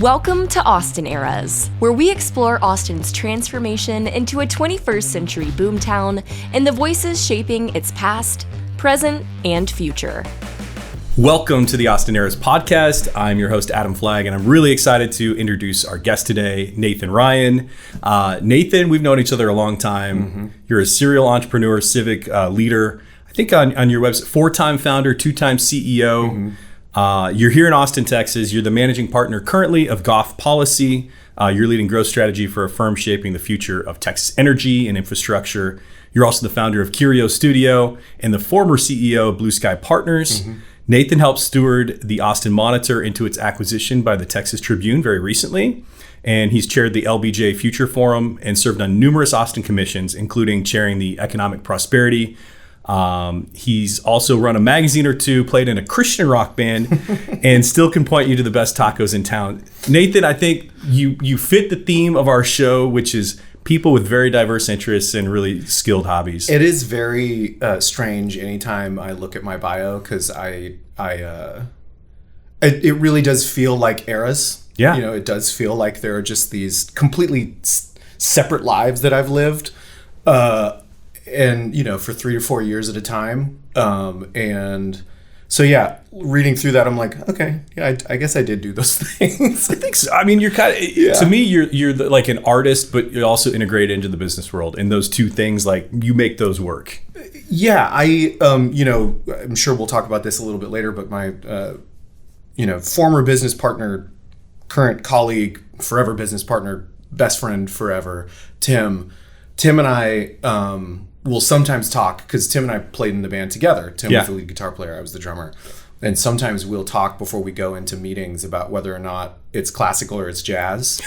Welcome to Austin Eras, where we explore Austin's transformation into a 21st century boomtown and the voices shaping its past, present, and future. Welcome to the Austin Eras podcast. I'm your host, Adam Flagg, and I'm really excited to introduce our guest today, Nathan Ryan. Nathan, we've known each other a long time. Mm-hmm. You're a serial entrepreneur, Civic leader. I think on your website, 4-time founder, 2-time CEO. Mm-hmm. You're here in Austin, Texas. You're the managing partner currently of Goff Policy. You're leading growth strategy for a firm shaping the future of Texas energy and infrastructure. You're also the founder of Curio Studio and the former CEO of Blue Sky Partners. Mm-hmm. Nathan helped steward the Austin Monitor into its acquisition by the Texas Tribune very recently. And he's chaired the LBJ Future Forum and served on numerous Austin commissions, including chairing the Economic Prosperity. He's also run a magazine or two, played in a Christian rock band, and still can point you to the best tacos in town. Nathan, I think you fit the theme of our show, which is people with very diverse interests and really skilled hobbies. It is very strange anytime I look at my bio, because it really does feel like eras. Yeah. You know, it does feel like there are just these completely separate lives that I've lived. And, you know, for 3 to 4 years at a time. And so, yeah, reading through that, I'm like, okay, yeah, I guess I did do those things. I think so. I mean, you're kind of, to me, you're like an artist, but you're also integrated into the business world. And those two things, like, you make those work. Yeah, you know, I'm sure we'll talk about this a little bit later, but my, former business partner, current colleague, forever business partner, best friend forever, Tim and I will sometimes talk, because Tim and I played in the band together. Tim was the lead guitar player, I was the drummer. And sometimes we'll talk before we go into meetings about whether or not it's classical or it's jazz.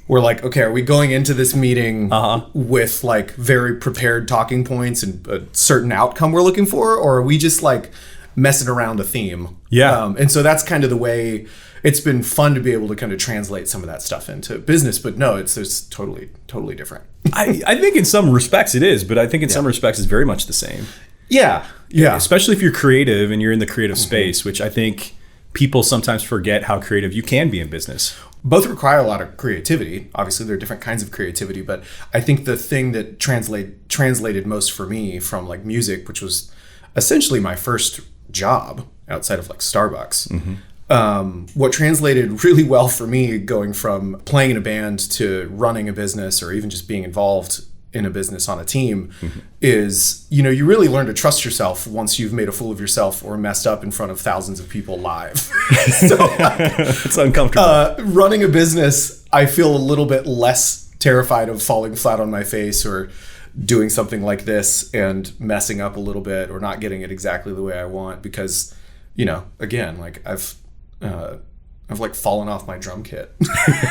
We're like, okay, are we going into this meeting with like very prepared talking points and a certain outcome we're looking for? Or are we just like messing around a theme? Yeah. And so that's kind of the way. It's been fun to be able to kind of translate some of that stuff into business, but no, it's totally different. I think in some respects it is, but I think in some respects it's very much the same. Yeah. Especially if you're creative and you're in the creative space, which I think people sometimes forget how creative you can be in business. Both require a lot of creativity. Obviously, there are different kinds of creativity, but I think the thing that translated most for me from like music, which was essentially my first job outside of like Starbucks. Mm-hmm. What translated really well for me going from playing in a band to running a business or even just being involved in a business on a team is, you know, you really learn to trust yourself once you've made a fool of yourself or messed up in front of thousands of people live. So it's uncomfortable. Running a business, I feel a little bit less terrified of falling flat on my face or doing something like this and messing up a little bit or not getting it exactly the way I want, because, you know, again, like I've like fallen off my drum kit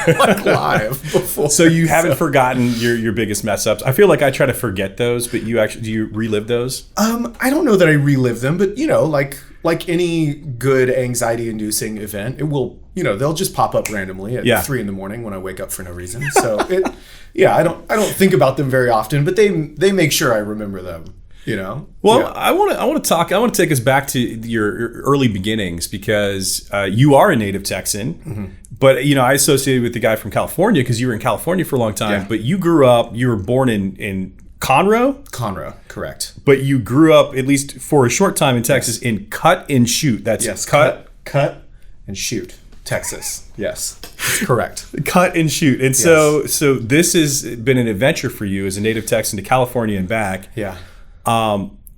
like live before. So you haven't forgotten your biggest mess ups. I feel like I try to forget those, but do you relive those? I don't know that I relive them, but you know, like any good anxiety inducing event, it will, you know, they'll just pop up randomly at 3 a.m. when I wake up for no reason. So I don't think about them very often, but they make sure I remember them. You know. Well, I want to take us back to your early beginnings, because you are a native Texan, but you know, I associated with the guy from California because you were in California for a long time. Yeah. But you were born in Conroe. Conroe, correct. But you grew up, at least for a short time in Texas, in Cut and Shoot. That's cut and Shoot, Texas. Yes, correct. Cut and Shoot. And so this has been an adventure for you as a native Texan to California and back. Yeah.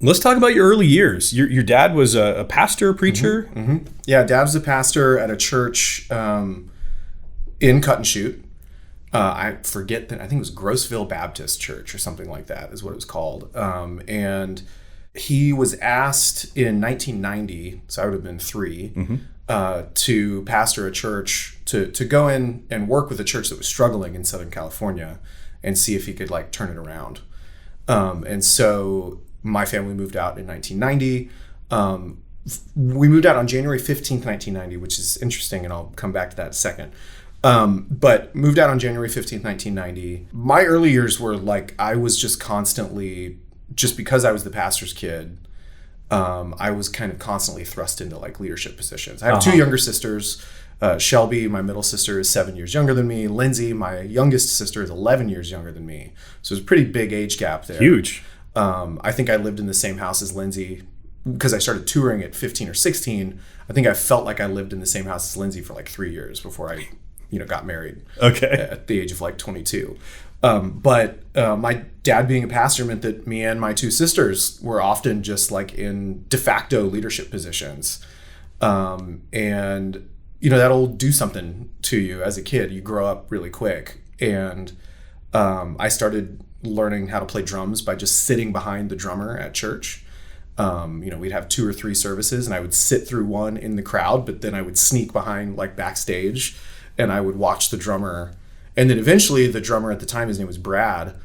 Let's talk about your early years. Your dad was a pastor, a preacher. Mm-hmm. Mm-hmm. Yeah, Dad's a pastor at a church in Cut and Shoot. I forget that. I think it was Grossville Baptist Church or something like that is what it was called. And he was asked in 1990, so I would have been 3, to pastor a church, to go in and work with a church that was struggling in Southern California and see if he could like turn it around. And so my family moved out in 1990. We moved out on January 15th, 1990, which is interesting, and I'll come back to that in a second. But moved out on January 15th, 1990. My early years were like, I was just constantly, just because I was the pastor's kid, I was kind of constantly thrust into like leadership positions. I have 2 younger sisters. Shelby, my middle sister, is 7 years younger than me. Lindsay, my youngest sister, is 11 years younger than me. So there's a pretty big age gap there. Huge. I think I lived in the same house as Lindsay because I started touring at 15 or 16. I think I felt like I lived in the same house as Lindsay for like 3 years before I, got married. Okay. At the age of like 22. But my dad being a pastor meant that me and my two sisters were often just like in de facto leadership positions. And that'll do something to you as a kid. You grow up really quick. And I started learning how to play drums by just sitting behind the drummer at church. We'd have 2 or 3 services and I would sit through one in the crowd, but then I would sneak behind like backstage and I would watch the drummer. And then eventually the drummer at the time, his name was Brad,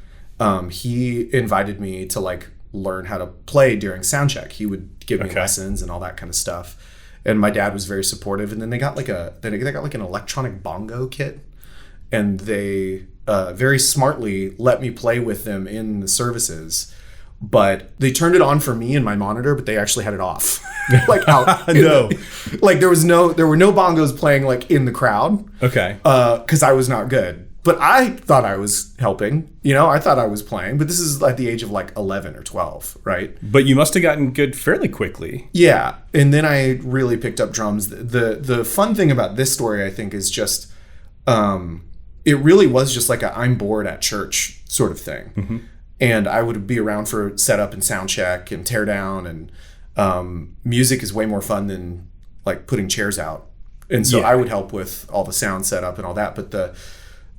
he invited me to like learn how to play during sound check. He would give me lessons and all that kind of stuff. And my dad was very supportive. And then they got like an electronic bongo kit, and they very smartly let me play with them in the services. But they turned it on for me in my monitor, but they actually had it off. Like out. No. Like there were no bongos playing like in the crowd. Okay. Because I was not good. But I thought I was helping. I thought I was playing. But this is at the age of like 11 or 12, right? But you must have gotten good fairly quickly. Yeah. And then I really picked up drums. The fun thing about this story, I think, is just it really was just like a I'm bored at church sort of thing. Mm-hmm. And I would be around for setup and sound check and tear down. And music is way more fun than like putting chairs out. And so I would help with all the sound setup and all that. But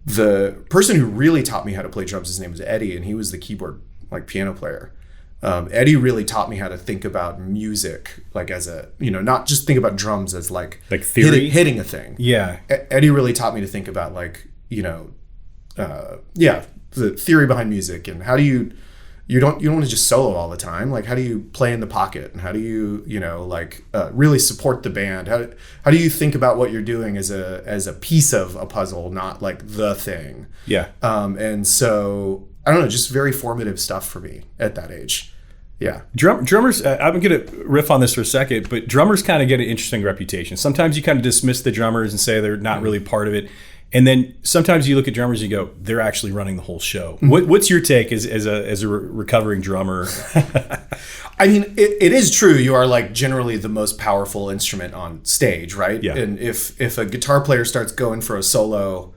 the person who really taught me how to play drums, his name was Eddie, and he was the keyboard like piano player. Eddie really taught me how to think about music, like as a, not just think about drums as like theory, hitting a thing. Yeah. Eddie really taught me to think about like, the theory behind music and how do you don't want to just solo all the time. Like how do you play in the pocket and how do you, really support the band? How do you think about what you're doing as a piece of a puzzle, not like the thing? Yeah. And so I don't know, just very formative stuff for me at that age. Yeah. Drummers, I'm going to riff on this for a second, but drummers kind of get an interesting reputation. Sometimes you kind of dismiss the drummers and say they're not really part of it. And then sometimes you look at drummers and you go, they're actually running the whole show. Mm-hmm. What's your take as a recovering drummer? I mean, it is true. You are like generally the most powerful instrument on stage, right? Yeah. And if a guitar player starts going for a solo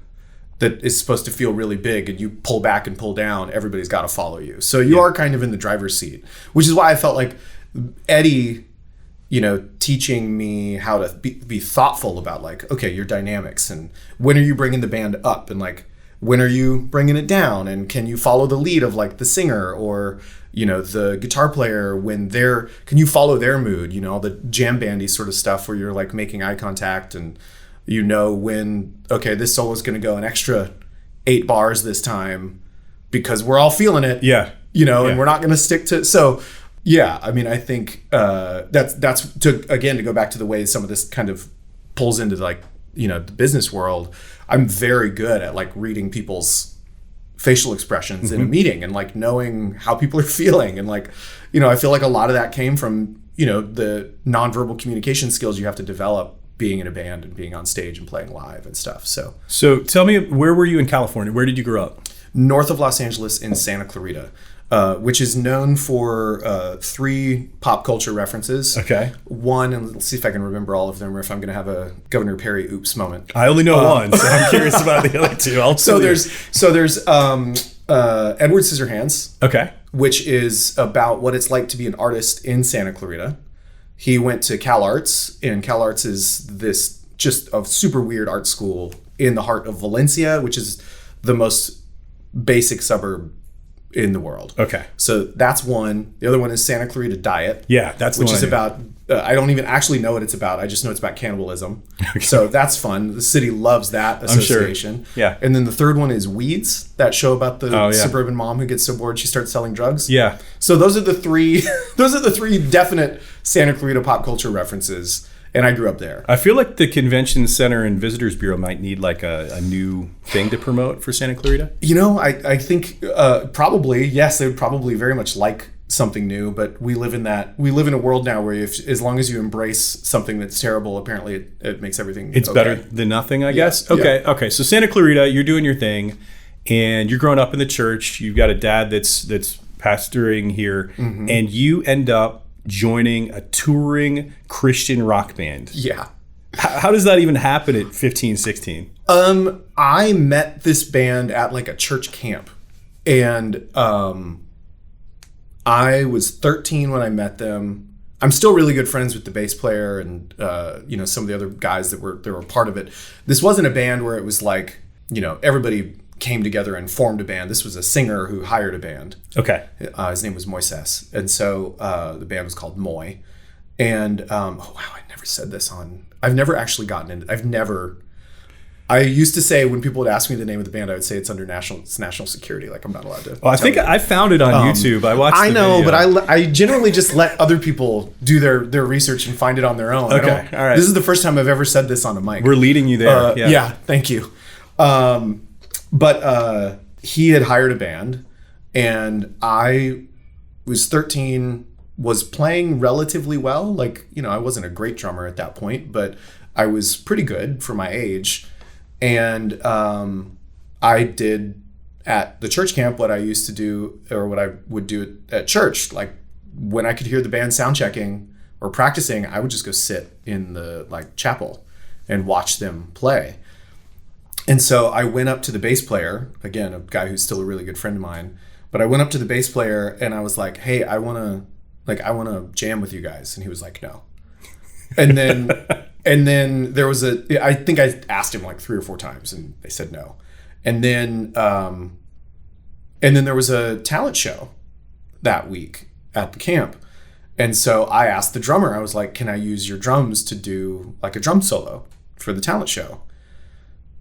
that is supposed to feel really big and you pull back and pull down, everybody's got to follow you. So you are kind of in the driver's seat, which is why I felt like Eddie, teaching me how to be thoughtful about like, okay, your dynamics and when are you bringing the band up and like, when are you bringing it down? And can you follow the lead of like the singer or, the guitar player can you follow their mood? All the jam bandy sort of stuff where you're like making eye contact and when, okay, this solo is going to go an extra 8 bars this time because we're all feeling it. Yeah. And we're not going to stick to, so yeah, I mean, I think that's to go back to the way some of this kind of pulls into like, the business world. I'm very good at like reading people's facial expressions in a meeting and like knowing how people are feeling. And like, I feel like a lot of that came from, the nonverbal communication skills you have to develop being in a band and being on stage and playing live and stuff. So tell me, where were you in California? Where did you grow up? North of Los Angeles in Santa Clarita. Which is known for 3 pop culture references. Okay. One, and let's see if I can remember all of them or if I'm going to have a Governor Perry oops moment. I only know one, so I'm curious about the other 2. So there's Edward Scissorhands. Okay. Which is about what it's like to be an artist in Santa Clarita. He went to Cal Arts, and Cal Arts is this just a super weird art school in the heart of Valencia, which is the most basic suburb in the world. Okay. So that's one. The other one is Santa Clarita Diet. Yeah, that's the which one is about, I don't even actually know what it's about. I just know it's about cannibalism. Okay. So that's fun. The city loves that association. I'm sure. Yeah. And then the third one is Weeds, that show about the suburban mom who gets so bored she starts selling drugs. Yeah. So those are the 3 definite Santa Clarita pop culture references. And I grew up there. I feel like the Convention Center and Visitors Bureau might need like a new thing to promote for Santa Clarita. I think probably, yes, they would probably very much like something new, but we live in a world now where as long as you embrace something that's terrible, apparently it makes everything It's okay. better than nothing, I guess. Okay. Yeah. Okay. So Santa Clarita, you're doing your thing and you're growing up in the church. You've got a dad that's pastoring here, and you end up joining a touring Christian rock band. Yeah. How does that even happen at 15, 16? I met this band at like a church camp, and I was 13 when I met them. I'm still really good friends with the bass player and some of the other guys that were part of it. This wasn't a band where it was like, everybody came together and formed a band. This was a singer who hired a band. Okay. His name was Moises. And so the band was called Moy. And, I never said this I've never actually gotten into, I used to say when people would ask me the name of the band, I would say it's under national security. Like I'm not allowed to. Well, I think I found it on YouTube. I watched. I know, video. but I generally just let other people do their research and find it on their own. Okay, all right. This is the first time I've ever said this on a mic. We're leading you there. Yeah, thank you. But he had hired a band, and I was 13, was playing relatively well. Like, I wasn't a great drummer at that point, but I was pretty good for my age. And I did at the church camp what I used to do, or what I would do at church. Like when I could hear the band sound checking or practicing, I would just go sit in the chapel and watch them play. And so I went up to the bass player, again, a guy who's still a really good friend of mine, but I went up to the bass player and I was like, hey, I want to jam with you guys. And he was like, no. And then there was I think I asked him like 3 or 4 times and they said no. And then there was a talent show that week at the camp. And so I asked the drummer, I was like, can I use your drums to do like a drum solo for the talent show?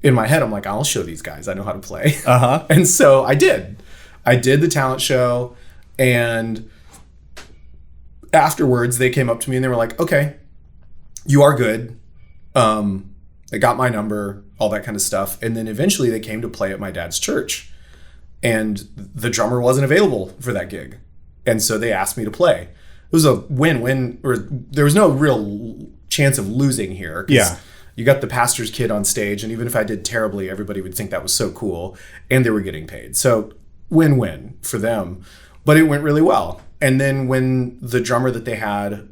In my head, I'm like, I'll show these guys. I know how to play. And so I did. I did the talent show, and afterwards they came up to me and they were like, okay, you are good. They got my number, all that kind of stuff. And then eventually they came to play at my dad's church, and the drummer wasn't available for that gig. And so they asked me to play. It was a win-win, or there was no real chance of losing here. Yeah. You got the pastor's kid on stage, and even if I did terribly, everybody would think that was so cool, and they were getting paid. So win-win for them, but it went really well. And then when the drummer that they had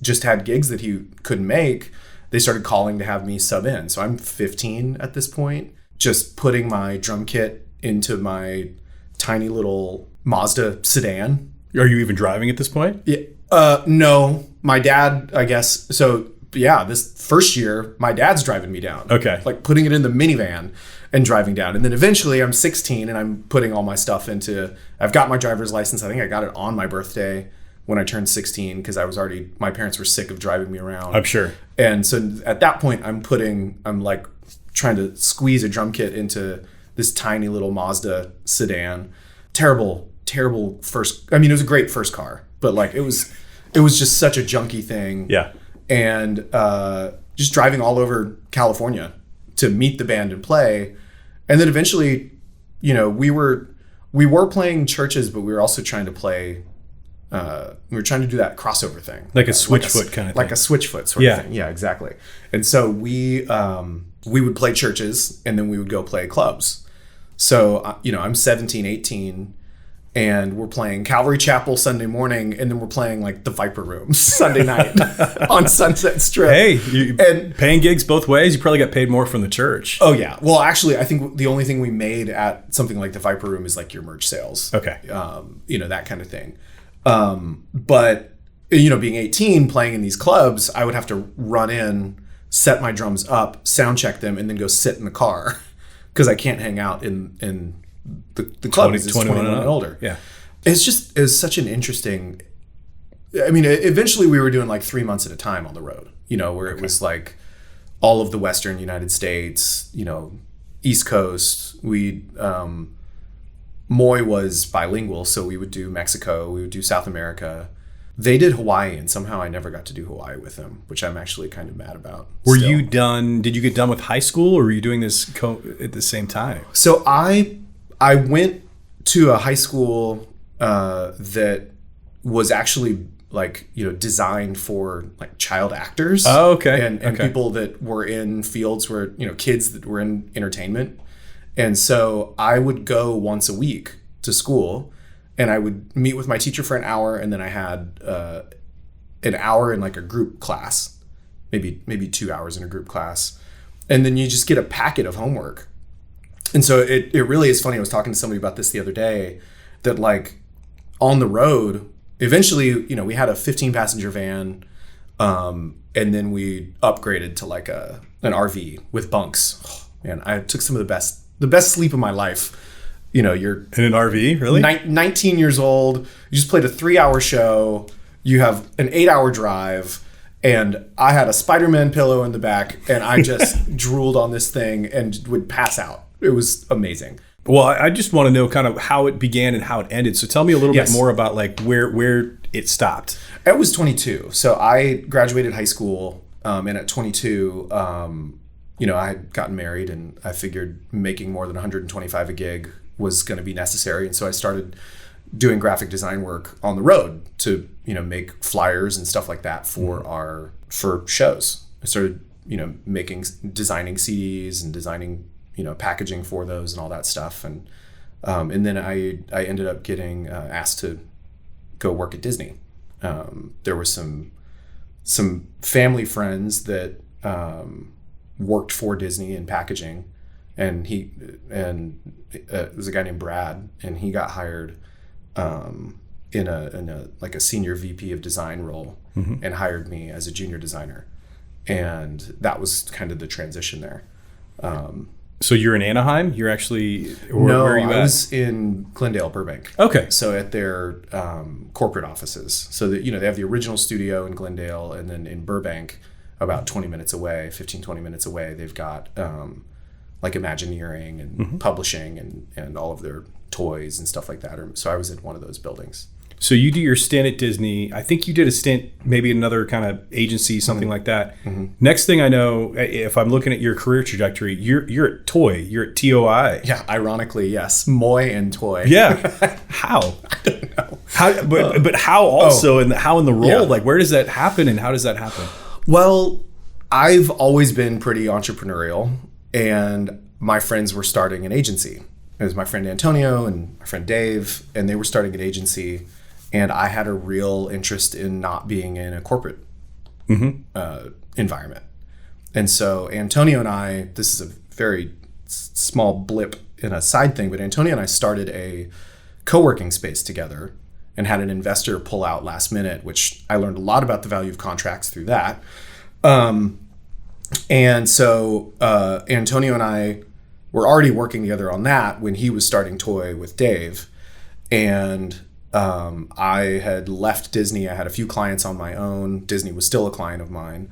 just had gigs that he couldn't make, they started calling to have me sub in. So I'm 15 at this point, just putting my drum kit into my tiny little Mazda sedan. Are you even driving at this point? Yeah. No, my dad, I guess. So yeah, this first year, my dad's driving me down. Okay. Like putting it in the minivan and driving down. And then eventually I'm 16 and I'm putting all my stuff I've got my driver's license. I think I got it on my birthday when I turned 16 because my parents were sick of driving me around. I'm sure. And so at that point I'm like trying to squeeze a drum kit into this tiny little Mazda sedan. Terrible first, it was a great first car, but like it was just such a junky thing. Yeah. And just driving all over California to meet the band and play. And then eventually, we were playing churches, but we were also trying to play, we were trying to do that crossover thing. Like a switchfoot kind of thing. Like a switchfoot sort of thing. Yeah, exactly. And so we would play churches and then we would go play clubs. So, I'm 17, 18, and we're playing Calvary Chapel Sunday morning, and then we're playing like the Viper Room Sunday night on Sunset Strip. Hey, and paying gigs both ways, you probably got paid more from the church. Oh yeah. Well, actually, I think the only thing we made at something like the Viper Room is like your merch sales. Okay. That kind of thing. But being 18, playing in these clubs, I would have to run in, set my drums up, sound check them, and then go sit in the car because I can't hang out in the club is 21 and older. Yeah. It was such an interesting, eventually we were doing like 3 months at a time on the road, where it was like all of the Western United States, East Coast. Moy was bilingual, so we would do Mexico, we would do South America. They did Hawaii, and somehow I never got to do Hawaii with them, which I'm actually kind of mad about. Did you get done with high school, or were you doing this at the same time? So I went to a high school that was actually like, designed for like child actors. Oh, okay. And Okay. people that were in fields where, kids that were in entertainment. And so I would go once a week to school, and I would meet with my teacher for an hour, and then I had an hour in like a group class, maybe 2 hours in a group class. And then you just get a packet of homework. And so it really is funny. I was talking to somebody about this the other day, that like on the road, eventually, we had a 15-passenger van, and then we upgraded to like an RV with bunks. Oh, man, I took some of the best sleep of my life. You're In an RV, really? 19 years old. You just played a 3-hour show. You have an 8-hour drive. And I had a Spider-Man pillow in the back, and I just drooled on this thing and would pass out. It was amazing. Well, I just want to know kind of how it began and how it ended. So tell me a little bit more about like where it stopped. I was 22. So I graduated high school, and at 22, I had gotten married, and I figured making more than $125 a gig was going to be necessary. And so I started doing graphic design work on the road to, make flyers and stuff like that for shows. I started, designing CDs and designing, packaging for those and all that stuff. And then I ended up getting asked to go work at Disney. There were some family friends that worked for Disney in packaging, and it was a guy named Brad, and he got hired in a like a senior VP of design role, and hired me as a junior designer, and that was kind of the transition there. So you're in Anaheim? You're actually No, where are you I at? was in Glendale, Burbank. Okay. So at their corporate offices. So that, they have the original studio in Glendale, and then in Burbank, about 20 minutes away, 20 minutes away, they've got like Imagineering and publishing and all of their toys and stuff like that. So I was in one of those buildings. So you do your stint at Disney. I think you did a stint, maybe another kind of agency, something like that. Next thing I know, if I'm looking at your career trajectory, you're at Toy. You're at TOI. Yeah, ironically, yes. Moy and Toy. Yeah. How? I don't know. How? But how also, and how in the role? Yeah. Like, where does that happen, and how does that happen? Well, I've always been pretty entrepreneurial, and my friends were starting an agency. It was my friend Antonio and my friend Dave, and they were starting an agency. And I had a real interest in not being in a corporate environment. And so Antonio and I, this is a very small blip in a side thing, but Antonio and I started a co-working space together and had an investor pull out last minute, which I learned a lot about the value of contracts through that. And so Antonio and I were already working together on that when he was starting Toy with Dave. And I had left Disney. I had a few clients on my own. Disney was still a client of mine.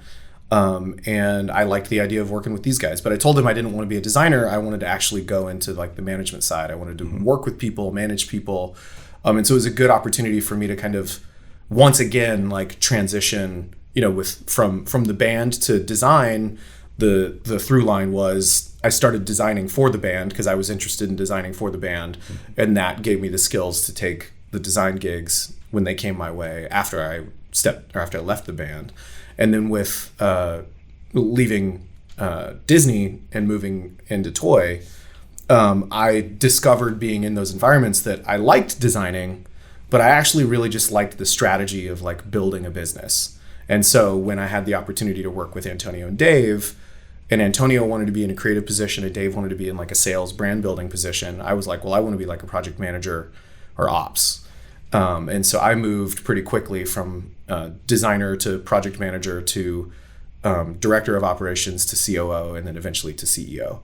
And I liked the idea of working with these guys. But I told them I didn't want to be a designer. I wanted to actually go into like the management side. I wanted to work with people, manage people. And so it was a good opportunity for me to kind of, once again, like transition, from the band to design. The through line was I started designing for the band because I was interested in designing for the band. And that gave me the skills to take the design gigs when they came my way after I left the band. And then with leaving Disney and moving into Toy, I discovered being in those environments that I liked designing, but I actually really just liked the strategy of like building a business. And so when I had the opportunity to work with Antonio and Dave, and Antonio wanted to be in a creative position and Dave wanted to be in like a sales brand building position, I was like, well, I want to be like a project manager or ops. And so I moved pretty quickly from designer to project manager to director of operations to COO and then eventually to CEO.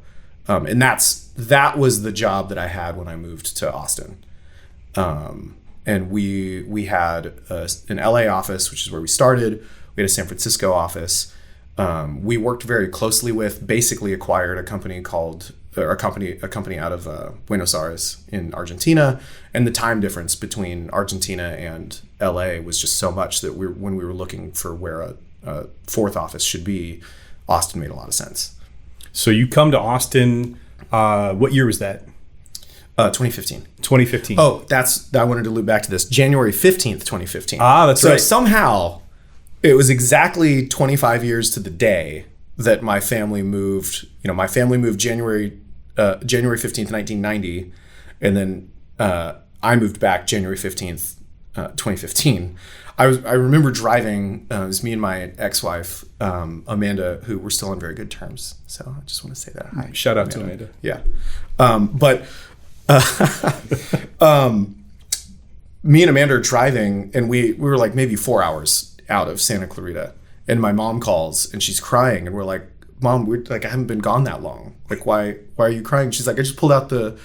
And that was the job that I had when I moved to Austin. And we had an LA office, which is where we started. We had a San Francisco office. We worked very closely with, basically acquired a company out of Buenos Aires in Argentina, and the time difference between Argentina and LA was just so much that when we were looking for where a fourth office should be, Austin made a lot of sense. So you come to Austin. What year was that? 2015. 2015. Oh, I wanted to loop back to this. January 15th, 2015. That's right. So somehow it was exactly 25 years to the day that my family moved. My family moved January 15th, 1990. And then I moved back January 15th, 2015. I remember driving, it was me and my ex-wife, Amanda, who were still on very good terms. So I just want to say that. Hi. Shout out to Amanda. Yeah. Me and Amanda are driving, and we were like maybe 4 hours out of Santa Clarita, and my mom calls and she's crying, and we're like, Mom, I haven't been gone that long. Like, why are you crying? She's like, I just pulled out the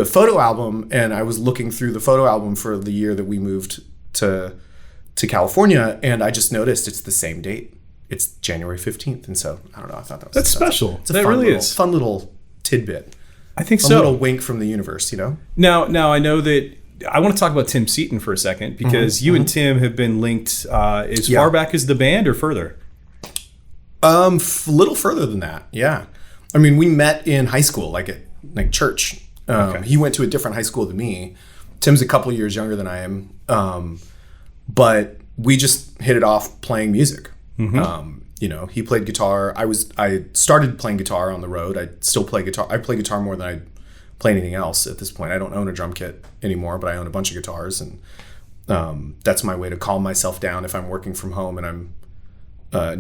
photo album, and I was looking through the photo album for the year that we moved to California, and I just noticed it's the same date. It's January 15th. And so, I don't know, I thought that was That's special. It's a fun little tidbit. I think so. A little wink from the universe, Now I know that I want to talk about Tim Seaton for a second, because you and Tim have been linked as far back as the band or further? A little further than that, yeah. I mean, we met in high school, like at church. He went to a different high school than me. Tim's a couple years younger than I am. But we just hit it off playing music. He played guitar. I started playing guitar on the road. I still play guitar. I play guitar more than I play anything else at this point. I don't own a drum kit anymore, but I own a bunch of guitars, and that's my way to calm myself down if I'm working from home and I'm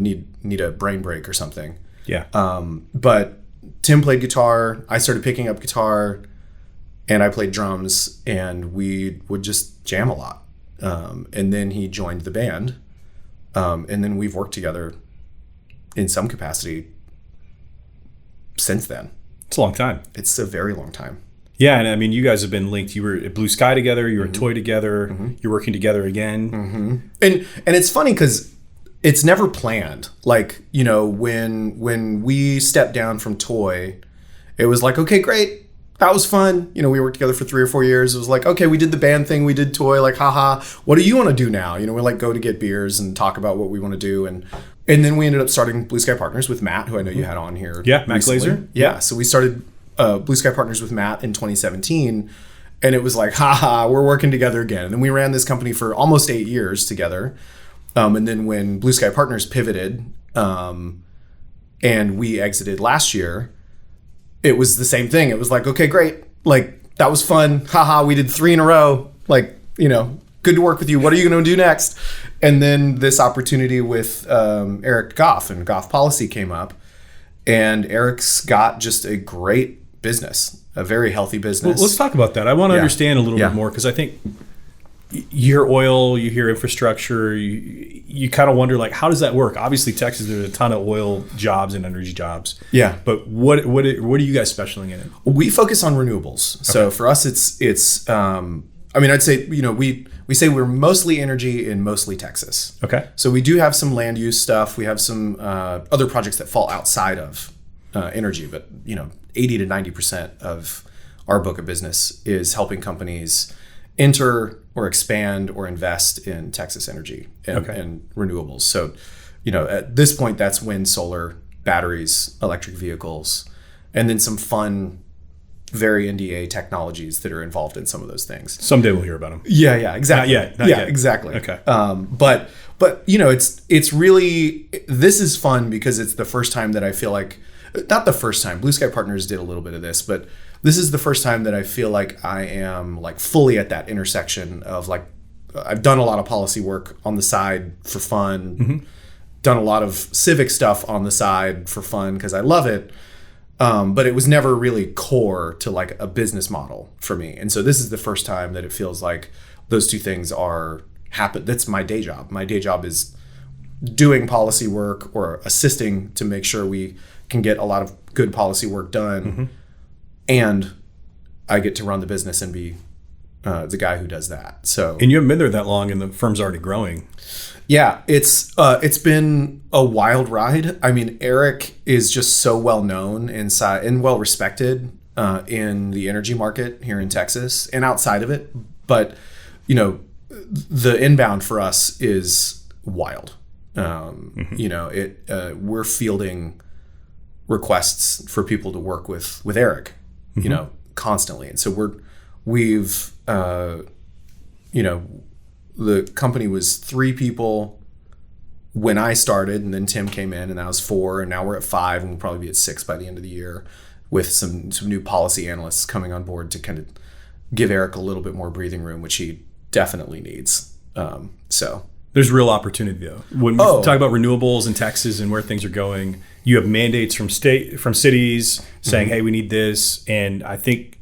need a brain break or something. Yeah. But Tim played guitar. I started picking up guitar, and I played drums, and we would just jam a lot. And then he joined the band, and then we've worked together in some capacity since then. It's a long time. It's a very long time. Yeah, and I mean, you guys have been linked. You were at Blue Sky together. You were at Toy together. You're working together again. And it's funny because it's never planned. Like, when we stepped down from Toy, it was like, okay, great. That was fun. We worked together for 3 or 4 years. It was like, okay, we did the band thing. We did Toy, like, haha. What do you want to do now? We like go to get beers and talk about what we want to do. And then we ended up starting Blue Sky Partners with Matt, who I know you had on here. Yeah, Matt recently. Glazer. Yeah, so we started Blue Sky Partners with Matt in 2017. And it was like, haha, we're working together again. And then we ran this company for almost 8 years together. And then when Blue Sky Partners pivoted and we exited last year, it was the same thing. It was like, okay, great. Like, that was fun. Haha, we did 3 in a row. Like, good to work with you. What are you going to do next? And then this opportunity with Eric Goff and Goff Policy came up. And Eric's got just a great business, a very healthy business. Well, let's talk about that. I want to understand a little bit more, because I think you hear oil, you hear infrastructure, you kind of wonder, like, how does that work? Obviously, Texas, there's a ton of oil jobs and energy jobs. Yeah. But what are you guys specializing in? We focus on renewables. Okay. So for us, it's I'd say, we say we're mostly energy in mostly Texas. Okay. So we do have some land use stuff. We have some other projects that fall outside of energy, but 80 to 90% of our book of business is helping companies enter or expand or invest in Texas energy and renewables. So, at this point, that's wind, solar, batteries, electric vehicles, and then some fun, very NDA technologies that are involved in some of those things. Someday we'll hear about them. Yeah, exactly. Not yet. Exactly. Okay. But it's really, this is fun because it's the first time that I feel like, not the first time, Blue Sky Partners did a little bit of this, but this is the first time that I feel like I am like fully at that intersection of like, I've done a lot of policy work on the side for fun, done a lot of civic stuff on the side for fun because I love it. But it was never really core to like a business model for me. And so this is the first time that it feels like those two things are happen. That's my day job. My day job is doing policy work or assisting to make sure we can get a lot of good policy work done. And I get to run the business and be the guy who does that. So, and you haven't been there that long, and the firm's already growing. Yeah, it's been a wild ride. I mean, Eric is just so well known inside and well respected in the energy market here in Texas and outside of it. But the inbound for us is wild. We're fielding requests for people to work with Eric. constantly. And so we've the company was 3 people when I started, and then Tim came in, and that was 4, and now we're at 5, and we'll probably be at 6 by the end of the year, with some new policy analysts coming on board to kind of give Eric a little bit more breathing room, which he definitely needs. So there's real opportunity though. When we talk about renewables in Texas and where things are going, you have mandates from cities saying, hey, we need this. And I think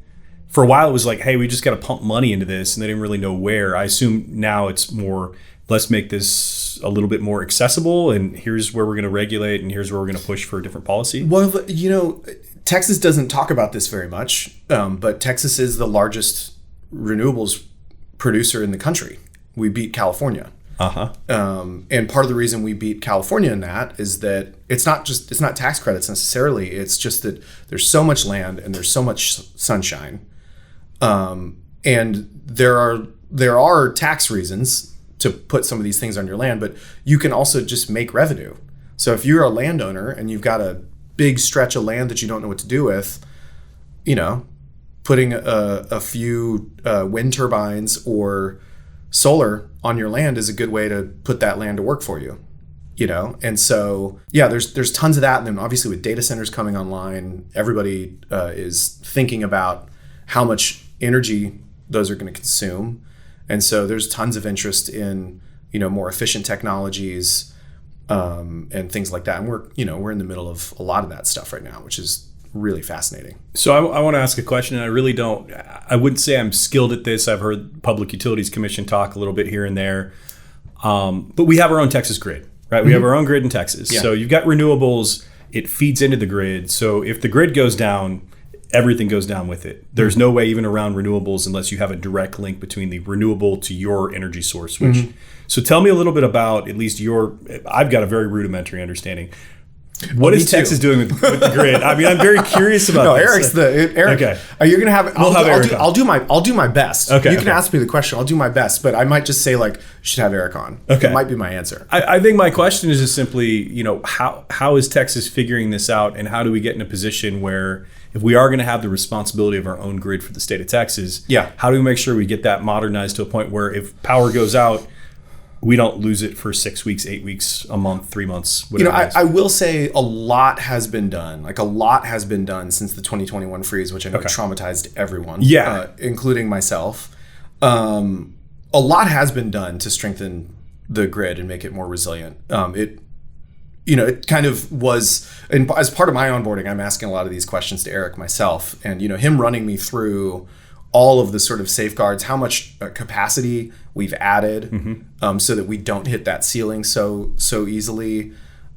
for a while it was like, hey, we just got to pump money into this, and they didn't really know where. I assume now it's more, let's make this a little bit more accessible, and here's where we're going to regulate, and here's where we're going to push for a different policy. Well, Texas doesn't talk about this very much, but Texas is the largest renewables producer in the country. We beat California. And part of the reason we beat California in that is that it's not tax credits necessarily. It's just that there's so much land and there's so much sunshine. And there are tax reasons to put some of these things on your land, but you can also just make revenue. So if you're a landowner and you've got a big stretch of land that you don't know what to do with, putting a few wind turbines or solar on your land is a good way to put that land to work for you, And so, there's tons of that. And then obviously with data centers coming online, everybody is thinking about how much energy those are going to consume. And so there's tons of interest in, more efficient technologies and things like that. And we're in the middle of a lot of that stuff right now, which is really fascinating. So I want to ask a question, and I wouldn't say I'm skilled at this. I've heard Public Utilities Commission talk a little bit here and there. But we have our own Texas grid, right? We have our own grid in Texas. Yeah. So you've got renewables, it feeds into the grid. So if the grid goes down, everything goes down with it. There's no way even around renewables unless you have a direct link between the renewable to your energy source. So tell me a little bit about at least I've got a very rudimentary understanding. What is Texas doing with the grid? I mean, I'm very curious about this. Eric. Okay. You're gonna have. I'll do my best. Okay. You can ask me the question. I'll do my best, but I might just say you should have Eric on. Okay. It might be my answer. I think my question is just simply, how is Texas figuring this out, and how do we get in a position where if we are going to have the responsibility of our own grid for the state of Texas, how do we make sure we get that modernized to a point where if power goes out, we don't lose it for 6 weeks, 8 weeks, a month, 3 months, whatever. I will say a lot has been done. A lot has been done since the 2021 freeze, which I know traumatized everyone, including myself. A lot has been done to strengthen the grid and make it more resilient. It kind of was, and as part of my onboarding, I'm asking a lot of these questions to Eric myself, and him running me through all of the sort of safeguards, how much capacity we've added, so that we don't hit that ceiling so easily.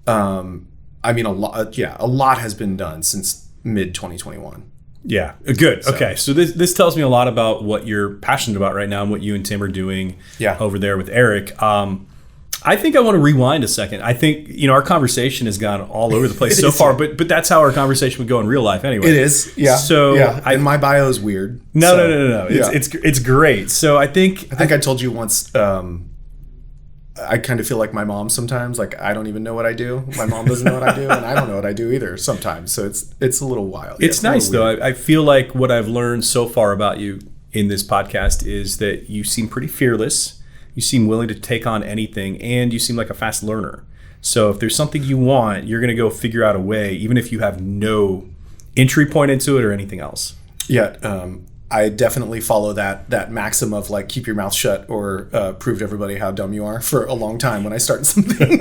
A lot has been done since mid 2021. Yeah, good. So, okay, so this tells me a lot about what you're passionate about right now and what you and Tim are doing over there with Eric. I think I want to rewind a second. I think, our conversation has gone all over the place so far, but that's how our conversation would go in real life anyway. It is, yeah. So and my bio is weird. No. It's great. So I think I told you once, I kind of feel like my mom sometimes. I don't even know what I do. My mom doesn't know what I do, and I don't know what I do either sometimes. So it's a little wild. It's nice though. I feel like what I've learned so far about you in this podcast is that you seem pretty fearless. You seem willing to take on anything, and you seem like a fast learner. So if there's something you want, you're going to go figure out a way, even if you have no entry point into it or anything else. Yeah, I definitely follow that maxim of keep your mouth shut or prove to everybody how dumb you are for a long time when I start something.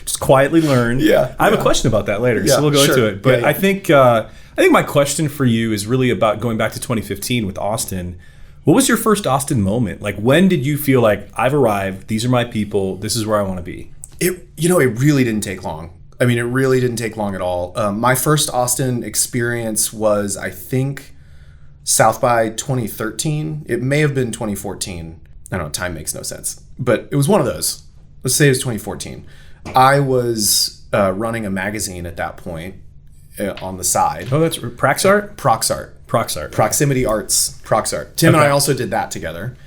Just quietly learn. Yeah, I have a question about that later, so we'll go into it. But I think my question for you is really about going back to 2015 with Austin. What was your first Austin moment? When did you feel like I've arrived, these are my people, this is where I want to be? It really didn't take long. It really didn't take long at all. My first Austin experience was, I think, South by 2013. It may have been 2014. I don't know, time makes no sense. But it was one of those. Let's say it was 2014. I was running a magazine at that point on the side. Oh, that's Proxart? Proxart. Proximity Arts, Proxart. Tim and I also did that together.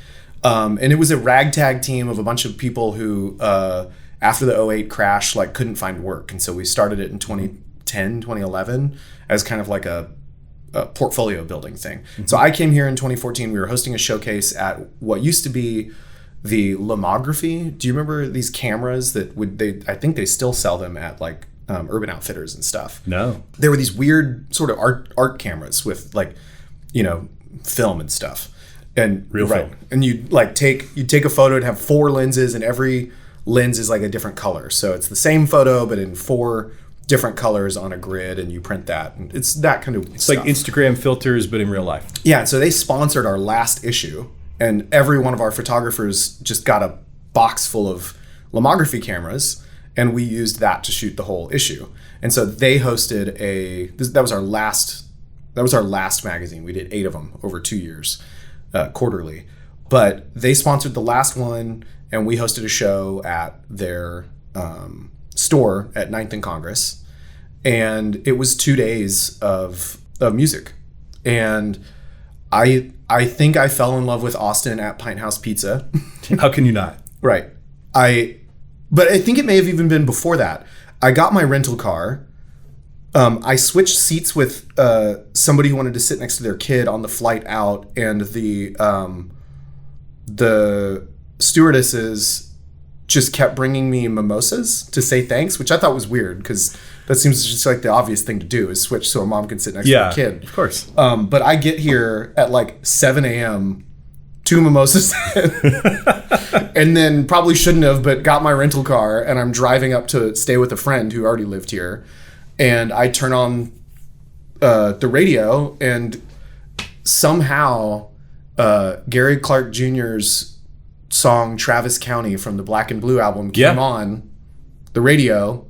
And it was a ragtag team of a bunch of people who, after the 2008 crash, couldn't find work. And so we started it in 2010, 2011 as kind of portfolio building thing. So I came here in 2014. We were hosting a showcase at what used to be the Lomography. Do you remember these cameras that I think they still sell them at like Urban Outfitters and stuff. No. They were these weird sort of art cameras with like, film and stuff. And real film. And you'd take a photo and have 4 lenses, and every lens is like a different color. So it's the same photo, but in 4 different colors on a grid, and you print that. And it's that kind of It's like Instagram filters, but in real life. Yeah. So they sponsored our last issue, and every one of our photographers just got a box full of Lomography cameras, and we used that to shoot the whole issue. And so they hosted that was our last magazine. We did 8 of them over 2 years, quarterly. But they sponsored the last one, and we hosted a show at their store at 9th and Congress. And it was 2 days of music. And I think I fell in love with Austin at Pint House Pizza. How can you not? Right. But I think it may have even been before that. I got my rental car. I switched seats with somebody who wanted to sit next to their kid on the flight out, and the stewardesses just kept bringing me mimosas to say thanks, which I thought was weird because that seems just like the obvious thing to do is switch so a mom can sit next to her kid. Of course. But I get here at like 7 a.m., 2 mimosas, and then probably shouldn't have, but got my rental car, and I'm driving up to stay with a friend who already lived here. And I turn on the radio, and somehow Gary Clark Jr.'s song Travis County from the Black and Blue album came on the radio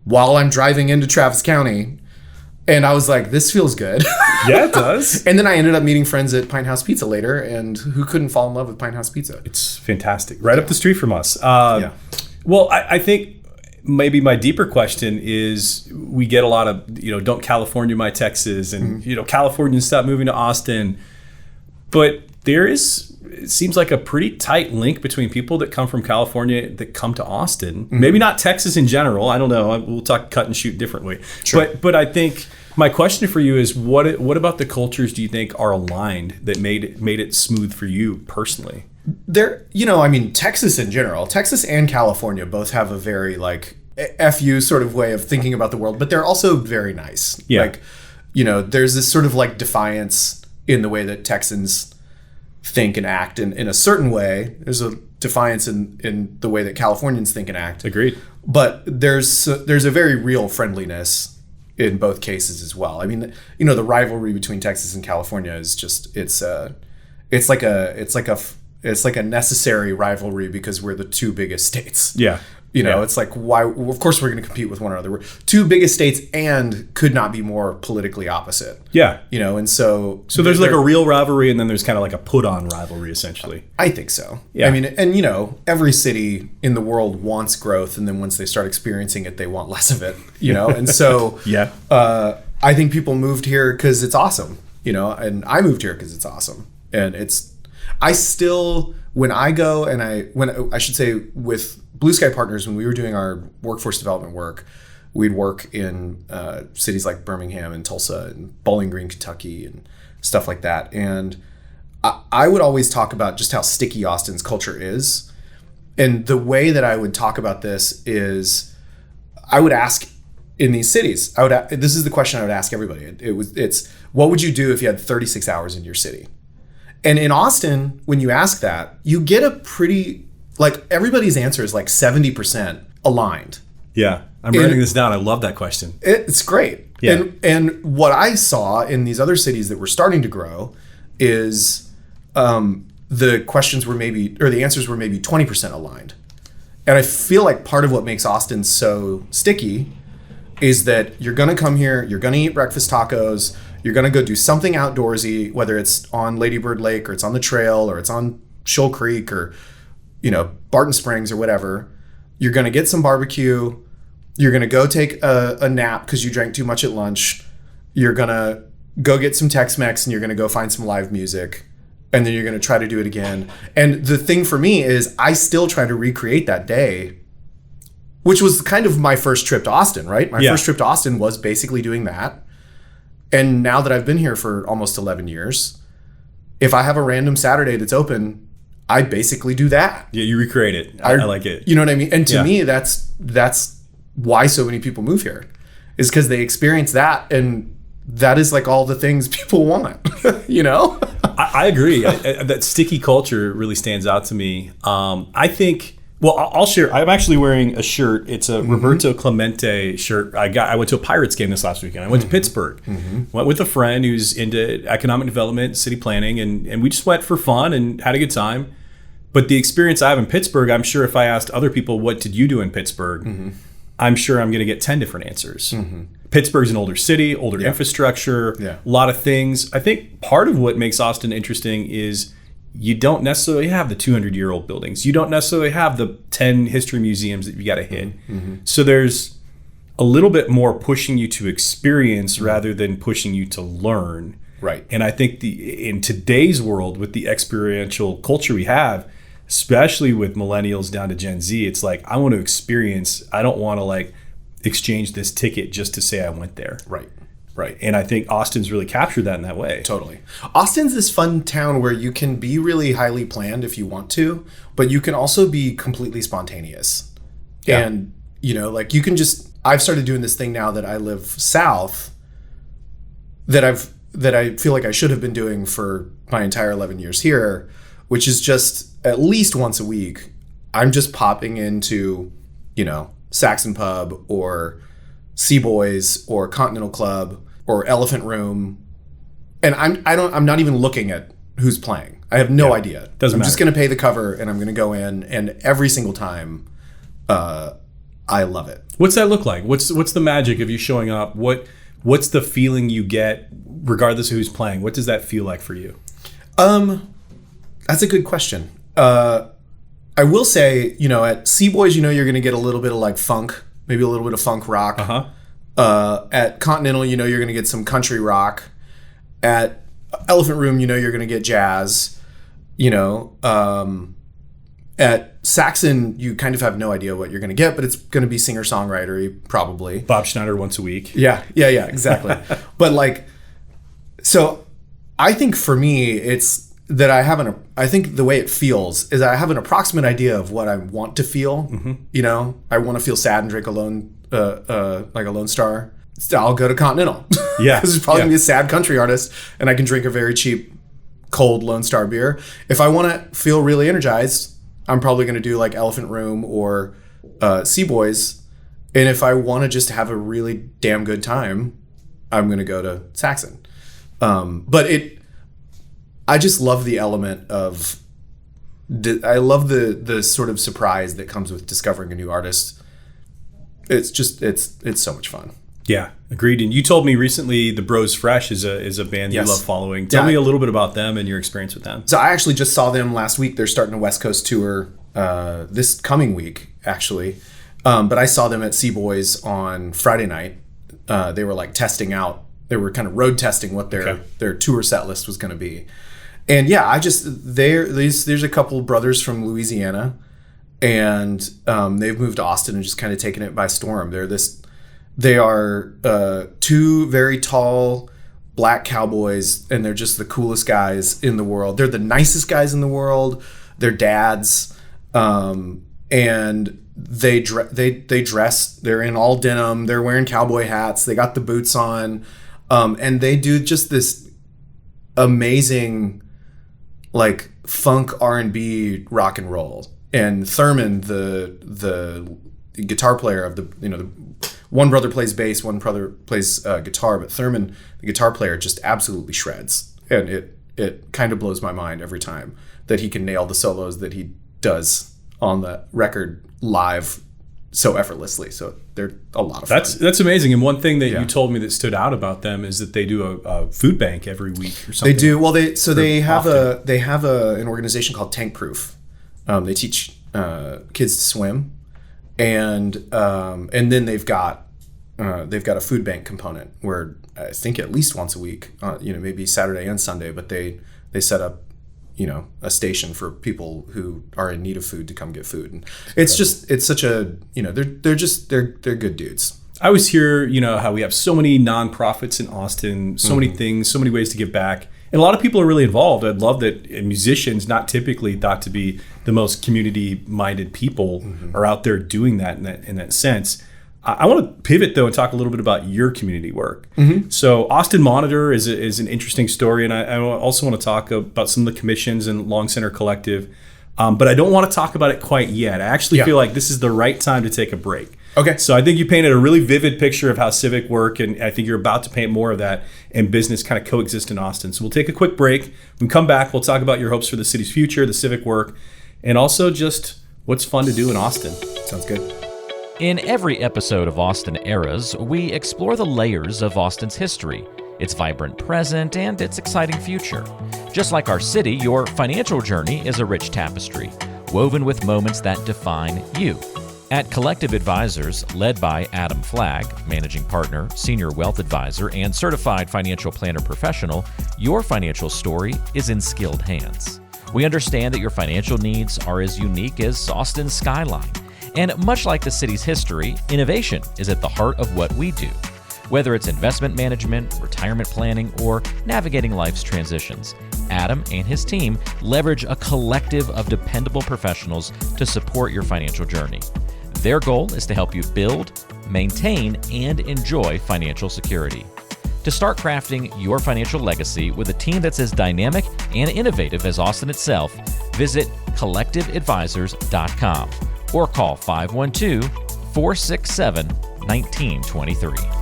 while I'm driving into Travis County. And I was like, this feels good. Yeah, it does. And then I ended up meeting friends at Pint House Pizza later, and who couldn't fall in love with Pint House Pizza? It's fantastic. Right up the street from us. Well, I think maybe my deeper question is, we get a lot of, don't California my Texas, and, Californians stop moving to Austin. But it seems like a pretty tight link between people that come from California that come to Austin. Mm-hmm. Maybe not Texas in general. I don't know. We'll talk cut and shoot differently. Sure. But I think my question for you is, what about the cultures do you think are aligned that made it smooth for you personally? Texas in general, Texas and California both have a very like FU sort of way of thinking about the world, but they're also very nice. Yeah. Like, there's this sort of like defiance in the way that Texans think and act in a certain way. There's a defiance in the way that Californians think and act. Agreed. But there's a very real friendliness in both cases as well. I mean, the rivalry between Texas and California is just it's like a necessary rivalry because we're the 2 biggest states. Yeah. It's like, why? Of course, we're going to compete with one another. We're 2 biggest states and could not be more politically opposite. Yeah. And so there's like a real rivalry, and then there's kind of like a put-on rivalry, essentially. I think so. Yeah. I mean, and every city in the world wants growth, and then once they start experiencing it, they want less of it. And so yeah. I think people moved here because it's awesome. And I moved here because it's awesome, and I still, when I go and I should say with Blue Sky Partners, when we were doing our workforce development work, we'd work in cities like Birmingham and Tulsa and Bowling Green, Kentucky, and stuff like that. And I would always talk about just how sticky Austin's culture is. And the way that I would talk about this is, I would ask in these cities, this is the question I would ask everybody. It's what would you do if you had 36 hours in your city? And in Austin, when you ask that, you get a pretty, like, everybody's answer is like 70% aligned. Yeah. I'm writing this down. I love that question. It's great. Yeah. And what I saw in these other cities that were starting to grow is the questions were the answers were maybe 20% aligned. And I feel like part of what makes Austin so sticky is that you're going to come here, you're going to eat breakfast tacos, you're going to go do something outdoorsy, whether it's on Lady Bird Lake or it's on the trail or it's on Shoal Creek or, Barton Springs or whatever. You're going to get some barbecue. You're going to go take a nap because you drank too much at lunch. You're going to go get some Tex-Mex, and you're going to go find some live music. And then you're going to try to do it again. And the thing for me is I still try to recreate that day, which was kind of my first trip to Austin, right? My first trip to Austin was basically doing that. And now that I've been here for almost 11 years, if I have a random Saturday that's open, I basically do that. Yeah, you recreate it. I like it. You know what I mean? And to me, that's why so many people move here, is because they experience that, and that is like all the things people want. You know? I agree. That sticky culture really stands out to me. I think. Well, I'll share. I'm actually wearing a shirt. It's a Roberto Clemente shirt. I went to a Pirates game this last weekend. I went to Pittsburgh. Went with a friend who's into economic development, city planning, and we just went for fun and had a good time. But the experience I have in Pittsburgh, I'm sure if I asked other people, what did you do in Pittsburgh? I'm sure I'm going to get 10 different answers. Pittsburgh's an older city, older infrastructure, a lot of things. I think part of what makes Austin interesting is you don't necessarily have the 200-year-old buildings. You don't necessarily have the 10 history museums that you got to hit. So there's a little bit more pushing you to experience rather than pushing you to learn. Right. And I think in today's world, with the experiential culture we have, especially with millennials down to Gen Z, it's like, I want to experience. I don't want to like exchange this ticket just to say I went there. Right. And I think Austin's really captured that in that way. Totally. Austin's this fun town where you can be really highly planned if you want to, but you can also be completely spontaneous. Yeah. And, you know, like you can just, I've started doing this thing now that I live south that I feel like I should have been doing for my entire 11 years here, which is just at least once a week, I'm just popping into, you know, Saxon Pub or Sea Boys or Continental Club or Elephant Room, and I'm not even looking at who's playing. I have no idea. Doesn't I'm matter. just going to pay the cover and I'm going to go in, and every single time, I love it. What's that look like? What's the magic of you showing up? What's the feeling you get regardless of who's playing? What does that feel like for you? That's a good question. I will say, you know, at Sea Boys, you know, you're going to get a little bit of like funk, maybe a little bit of funk rock. At Continental, you know, you're going to get some country rock. At Elephant Room, you know, you're going to get jazz. You know, at Saxon, you kind of have no idea what you're going to get, but it's going to be singer-songwriter probably. Bob Schneider once a week. Yeah, exactly. But like, so I think for me, it's that I think the way it feels is I have an approximate idea of what I want to feel. You know, I want to feel sad and drink like a Lone Star. I'll go to Continental. Yeah. Because it's probably going to be a sad country artist and I can drink a very cheap, cold Lone Star beer. If I want to feel really energized, I'm probably going to do like Elephant Room or Sea Boys. And if I want to just have a really damn good time, I'm going to go to Saxon. I just love the element of, I love the sort of surprise that comes with discovering a new artist. It's just, it's so much fun. Yeah, agreed. And you told me recently the Bros Fresh is a band you love following. Tell me a little bit about them and your experience with them. So I actually just saw them last week. They're starting a West Coast tour this coming week, actually. But I saw them at Sea Boys on Friday night. They were like testing out. They were kind of road testing what their tour set list was going to be. And yeah, there's a couple brothers from Louisiana, and they've moved to Austin and just kind of taken it by storm. They are two very tall black cowboys, and they're just the coolest guys in the world. They're the nicest guys in the world. They're dads, and they dress. They're in all denim. They're wearing cowboy hats. They got the boots on, and they do just this amazing, like funk R&B rock and roll. And Thurman, the guitar player of the one brother plays bass, one brother plays guitar, but Thurman, the guitar player, just absolutely shreds, and it kind of blows my mind every time that he can nail the solos that he does on the record live so effortlessly. So they're a lot of fun. That's amazing. And one thing that you told me that stood out about them is that they do a food bank every week or something. They do. Well, they have an organization called Tank Proof. They teach kids to swim, and then they've got a food bank component where I think at least once a week, maybe Saturday and Sunday, but they set up, a station for people who are in need of food to come get food. And it's such a, they're good dudes. I always hear, how we have so many nonprofits in Austin, so many things, so many ways to give back. And a lot of people are really involved. I'd love that musicians, not typically thought to be the most community-minded people, are out there doing that in that sense. I want to pivot, though, and talk a little bit about your community work. So Austin Monitor is an interesting story, and I also want to talk about some of the commissions and Long Center Collective. But I don't want to talk about it quite yet. I actually feel like this is the right time to take a break. Okay. So I think you painted a really vivid picture of how Civic work, and I think you're about to paint more of that, and business kind of coexist in Austin. So we'll take a quick break. When we come back, we'll talk about your hopes for the city's future, the Civic work, and also just what's fun to do in Austin. Sounds good. In every episode of Austin Eras, we explore the layers of Austin's history, its vibrant present, and its exciting future. Just like our city, your financial journey is a rich tapestry, woven with moments that define you. At Collective Advisors, led by Adam Flagg, Managing Partner, Senior Wealth Advisor, and Certified Financial Planner Professional, your financial story is in skilled hands. We understand that your financial needs are as unique as Austin's skyline. And much like the city's history, innovation is at the heart of what we do. Whether it's investment management, retirement planning, or navigating life's transitions, Adam and his team leverage a collective of dependable professionals to support your financial journey. Their goal is to help you build, maintain, and enjoy financial security. To start crafting your financial legacy with a team that's as dynamic and innovative as Austin itself, visit collectiveadvisors.com or call 512-467-1923.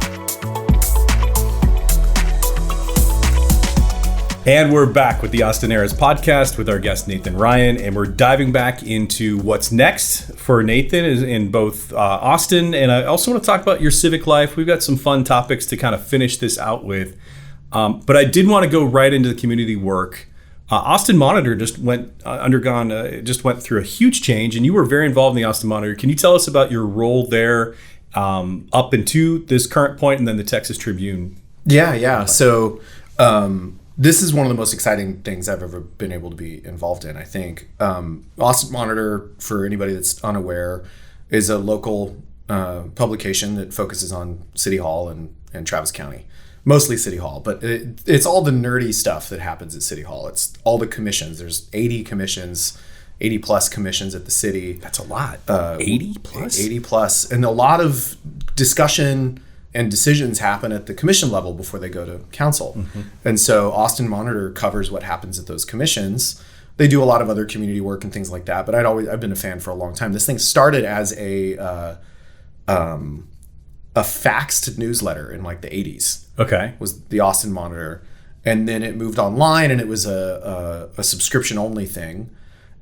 And we're back with the Austin Eras podcast with our guest Nathan Ryan, and we're diving back into what's next for Nathan in both Austin, and I also want to talk about your civic life. We've got some fun topics to kind of finish this out with, but I did want to go right into the community work. Austin Monitor just went through a huge change, and you were very involved in the Austin Monitor. Can you tell us about your role there up into this current point, and then the Texas Tribune? Yeah. So this is one of the most exciting things I've ever been able to be involved in, I think. Austin Monitor, for anybody that's unaware, is a local publication that focuses on City Hall and Travis County. Mostly City Hall, but it's all the nerdy stuff that happens at City Hall. It's all the commissions. There's 80 plus commissions at the city. That's a lot. 80 plus? 80 plus. And a lot of discussion and decisions happen at the commission level before they go to council. And so Austin Monitor covers what happens at those commissions. They do a lot of other community work and things like that, but I've been a fan for a long time. This thing started as a faxed newsletter in like the 80s. Okay. Was the Austin Monitor. And then it moved online, and it was a subscription only thing.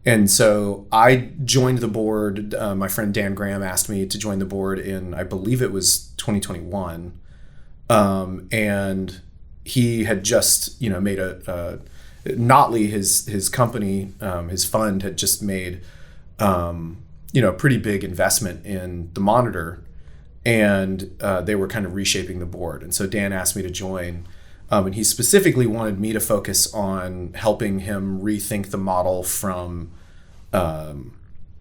And so I joined the board. My friend Dan Graham asked me to join the board in, I believe it was 2021. And he had just, made Notley, his company, his fund had just made, a pretty big investment in the Monitor. And they were kind of reshaping the board. And so Dan asked me to join. And he specifically wanted me to focus on helping him rethink the model from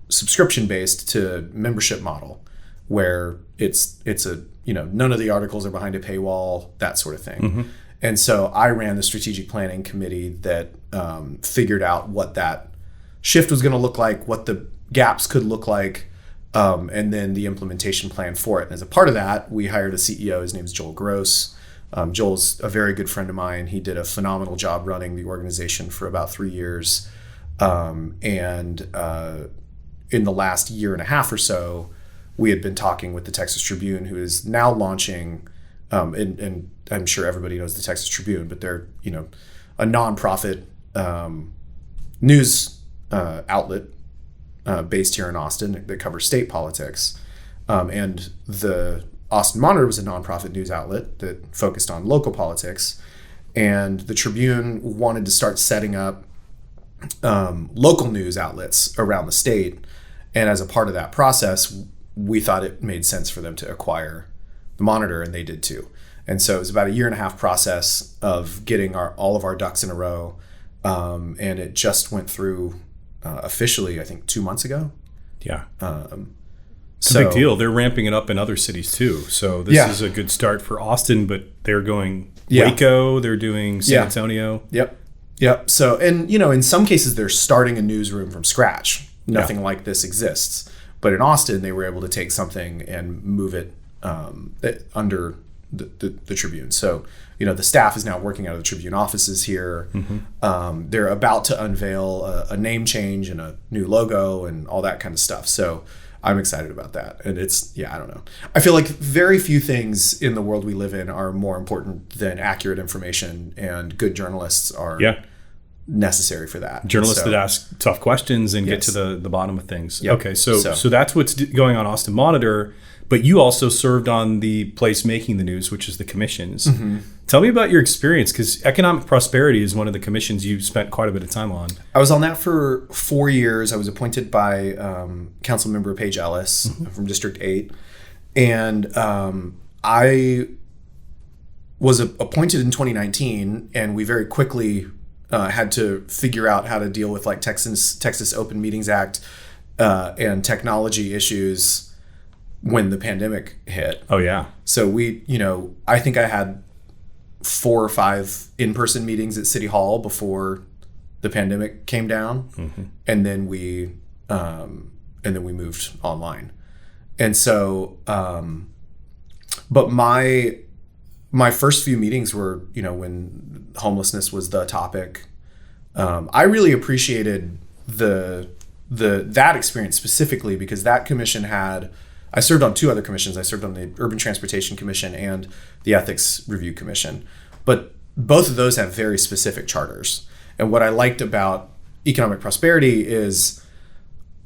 subscription-based to membership model, where it's a, none of the articles are behind a paywall, that sort of thing. And so I ran the strategic planning committee that figured out what that shift was going to look like, what the gaps could look like, and then the implementation plan for it. And as a part of that, we hired a CEO. His name is Joel Gross. Joel's a very good friend of mine. He did a phenomenal job running the organization for about 3 years. And in the last year and a half or so, we had been talking with the Texas Tribune, who is now launching, and I'm sure everybody knows the Texas Tribune, but they're, a nonprofit news outlet based here in Austin that covers state politics. And the Austin Monitor was a nonprofit news outlet that focused on local politics. And the Tribune wanted to start setting up local news outlets around the state. And as a part of that process, we thought it made sense for them to acquire the Monitor, and they did too. And so it was about a 1.5 year process of getting all of our ducks in a row. And it just went through officially, I think, 2 months ago. Yeah. It's a big deal. They're ramping it up in other cities too. So this is a good start for Austin, but they're going Waco, they're doing San Antonio. Yep. So, and in some cases they're starting a newsroom from scratch. Nothing like this exists. But in Austin, they were able to take something and move it under the Tribune. So, the staff is now working out of the Tribune offices here. They're about to unveil a name change and a new logo and all that kind of stuff. So I'm excited about that. And it's, I don't know. I feel like very few things in the world we live in are more important than accurate information, and good journalists are necessary for that. Journalists that ask tough questions and get to the bottom of things. Okay, so that's what's going on Austin Monitor, but you also served on the place making the news, which is the commissions. Tell me about your experience, because economic prosperity is one of the commissions you spent quite a bit of time on. I was on that for 4 years. I was appointed by Councilmember Paige Ellis from District 8. And I was appointed in 2019, and we very quickly had to figure out how to deal with like Texas Open Meetings Act and technology issues when the pandemic hit. Oh, yeah. So we, I think I had 4 or 5 in-person meetings at City Hall before the pandemic came down, and then we moved online. And so, but my first few meetings were, when homelessness was the topic. I really appreciated that experience specifically, because that commission I served on 2 other commissions. I served on the Urban Transportation Commission and the Ethics Review Commission. But both of those have very specific charters. And what I liked about economic prosperity is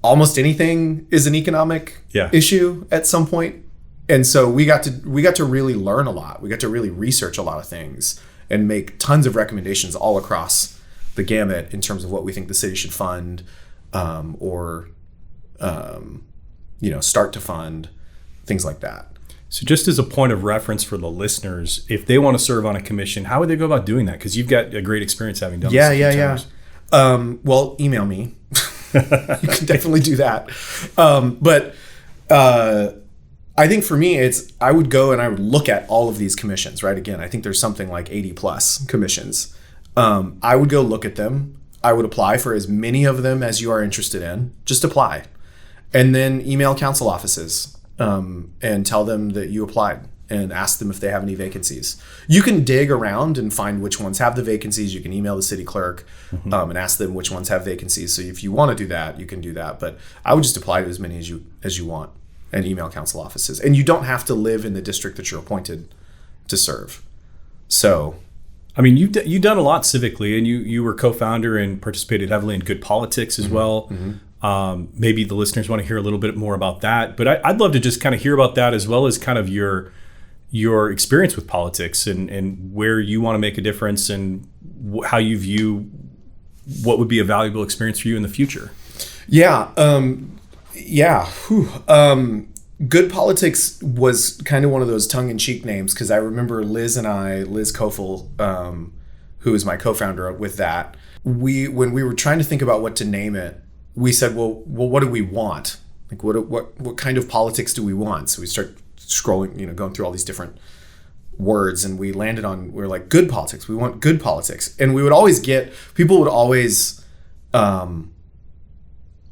almost anything is an economic issue at some point. And so we got to really learn a lot. We got to really research a lot of things and make tons of recommendations all across the gamut in terms of what we think the city should fund, or start to fund, things like that. So just as a point of reference for the listeners, if they want to serve on a commission, how would they go about doing that? Because you've got a great experience having done this. Yeah. Well, email me. You can definitely do that. But I think for me, I would go and I would look at all of these commissions, right? Again, I think there's something like 80 plus commissions. I would go look at them. I would apply for as many of them as you are interested in. Just apply. And then email council offices and tell them that you applied, and ask them if they have any vacancies. You can dig around and find which ones have the vacancies. You can email the city clerk and ask them which ones have vacancies. So if you want to do that, you can do that. But I would just apply to as many as you want, and email council offices. And you don't have to live in the district that you're appointed to serve. So, I mean, you've done a lot civically, and you were co-founder and participated heavily in Good Politics as well. Maybe the listeners want to hear a little bit more about that, but I'd love to just kind of hear about that, as well as kind of your experience with politics and where you want to make a difference, and how you view what would be a valuable experience for you in the future. Good Politics was kind of one of those tongue-in-cheek names, because I remember Liz Kofel, who is my co-founder with that, when we were trying to think about what to name it, we said, well, what do we want? Like, what kind of politics do we want? So we start scrolling, going through all these different words, and we landed on, we're like, good politics. We want good politics. And people would always,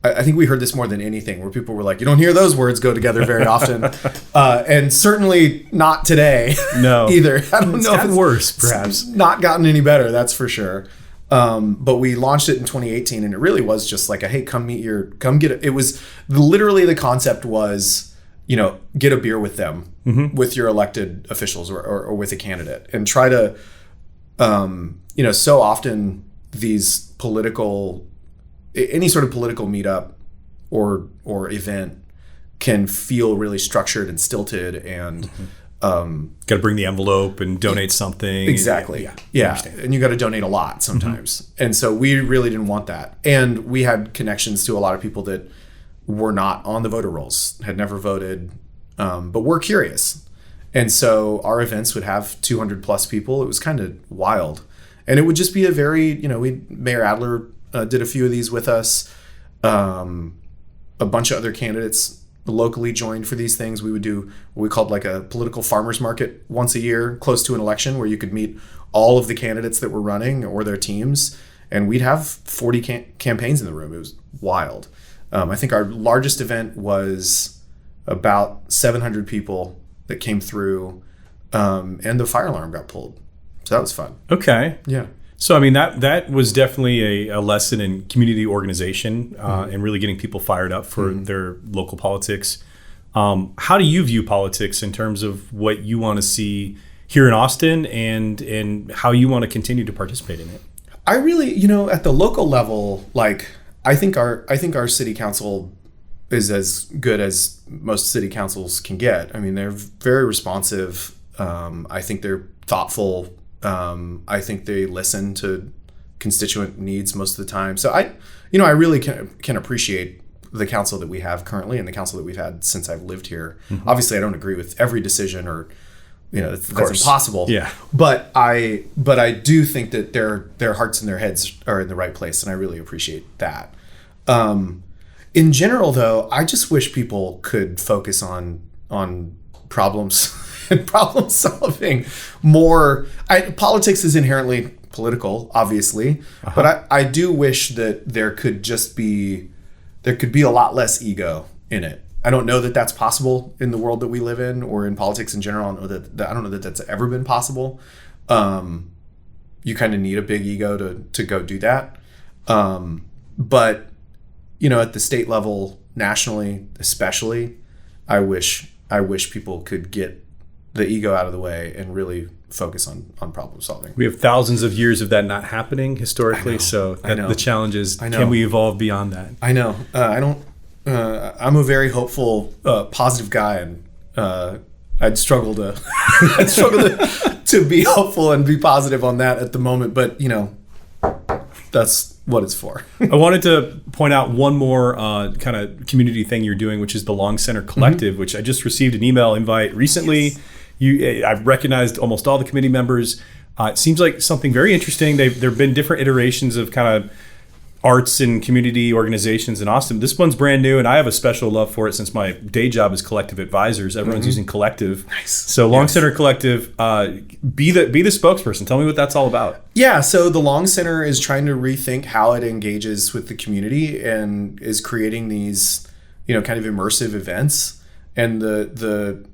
I think we heard this more than anything, where people were like, you don't hear those words go together very often. And certainly not today. No. Either. I don't know if gotten worse, perhaps. Not gotten any better, that's for sure. But we launched it in 2018, and it really was just like come get it. It was literally, the concept was, get a beer with them, with your elected officials or with a candidate, and try to, so often these any sort of political meetup or event can feel really structured and stilted, and got to bring the envelope and donate something. Exactly. Yeah. And you got to donate a lot sometimes. And so we really didn't want that. And we had connections to a lot of people that were not on the voter rolls, had never voted, but were curious. And so our events would have 200 plus people. It was kind of wild. And it would just be a very, Mayor Adler did a few of these with us. A bunch of other candidates locally joined for these things. We would do what we called like a political farmers market once a year, close to an election, where you could meet all of the candidates that were running or their teams, and we'd have 40 campaigns in the room. It was wild. I think our largest event was about 700 people that came through, and the fire alarm got pulled. So that was fun. Okay. Yeah. So, I mean, that was definitely a lesson in community organization and really getting people fired up for their local politics. How do you view politics in terms of what you want to see here in Austin and how you want to continue to participate in it? I really, at the local level, like, I think our city council is as good as most city councils can get. I mean, they're very responsive. I think they're thoughtful. I think they listen to constituent needs most of the time. So I really can appreciate the council that we have currently and the council that we've had since I've lived here. Mm-hmm. Obviously, I don't agree with every decision, or that's impossible. Yeah. But I do think that their hearts and their heads are in the right place, and I really appreciate that. In general, though, I just wish people could focus on problems and problem solving more. Politics is inherently political, obviously, but I do wish that there could be a lot less ego in it. I don't know that that's possible in the world that we live in, or in politics in general. I don't know that that's ever been possible. You kind of need a big ego to go do that. But at the state level, nationally, especially, I wish people could get the ego out of the way and really focus on problem solving. We have thousands of years of that not happening historically. I know. The challenge is, can we evolve beyond that? I know. I'm a very hopeful, positive guy, and I'd struggle to be hopeful and be positive on that at the moment. But that's what it's for. I wanted to point out one more kind of community thing you're doing, which is the Long Center Collective, which I just received an email invite recently. Yes. I've recognized almost all the committee members. It seems like something very interesting. There have been different iterations of kind of arts and community organizations in Austin. This one's brand new, and I have a special love for it since my day job is collective advisors. Everyone's using collective. Nice. So Long Center Collective, be the spokesperson. Tell me what that's all about. Yeah, so the Long Center is trying to rethink how it engages with the community and is creating these, kind of immersive events. And the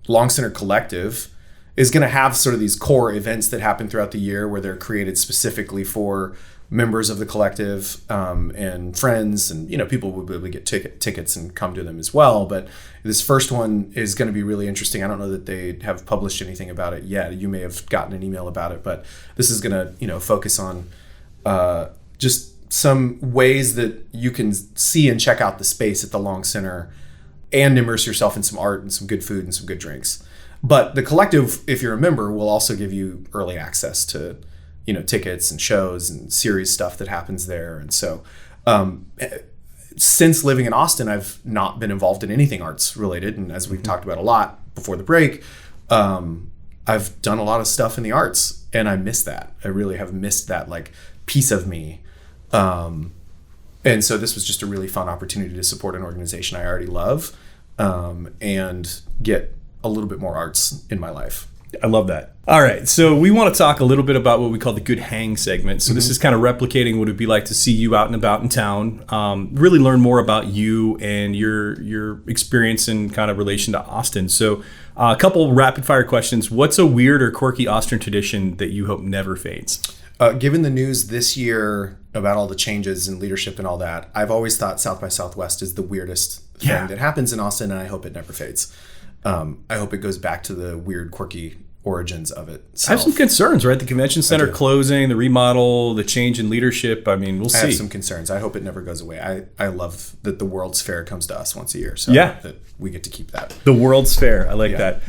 Long Center Collective is going to have sort of these core events that happen throughout the year where they're created specifically for members of the collective and friends, and people will be able to get tickets and come to them as well. But this first one is going to be really interesting. I don't know that they have published anything about it yet. You may have gotten an email about it, but this is going to focus on just some ways that you can see and check out the space at the Long Center and immerse yourself in some art and some good food and some good drinks. But the collective, if you're a member, will also give you early access to tickets and shows and series stuff that happens there. And so since living in Austin, I've not been involved in anything arts related. And as we've talked about a lot before the break, I've done a lot of stuff in the arts, and I miss that. I really have missed that piece of me. And so this was just a really fun opportunity to support an organization I already love and get a little bit more arts in my life. I love that. All right. So we want to talk a little bit about what we call the Good Hang segment. So this is kind of replicating what it'd be like to see you out and about in town, really learn more about you and your experience in kind of relation to Austin. So a couple rapid fire questions. What's a weird or quirky Austin tradition that you hope never fades? Given the news this year about all the changes in leadership and all that, I've always thought South by Southwest is the weirdest thing that happens in Austin, and I hope it never fades. I hope it goes back to the weird, quirky origins of it. I have some concerns, right? The convention center closing, the remodel, the change in leadership. I mean, we'll see. I have some concerns. I hope it never goes away. I love that the World's Fair comes to us once a year, so that we get to keep that. The World's Fair. I like that.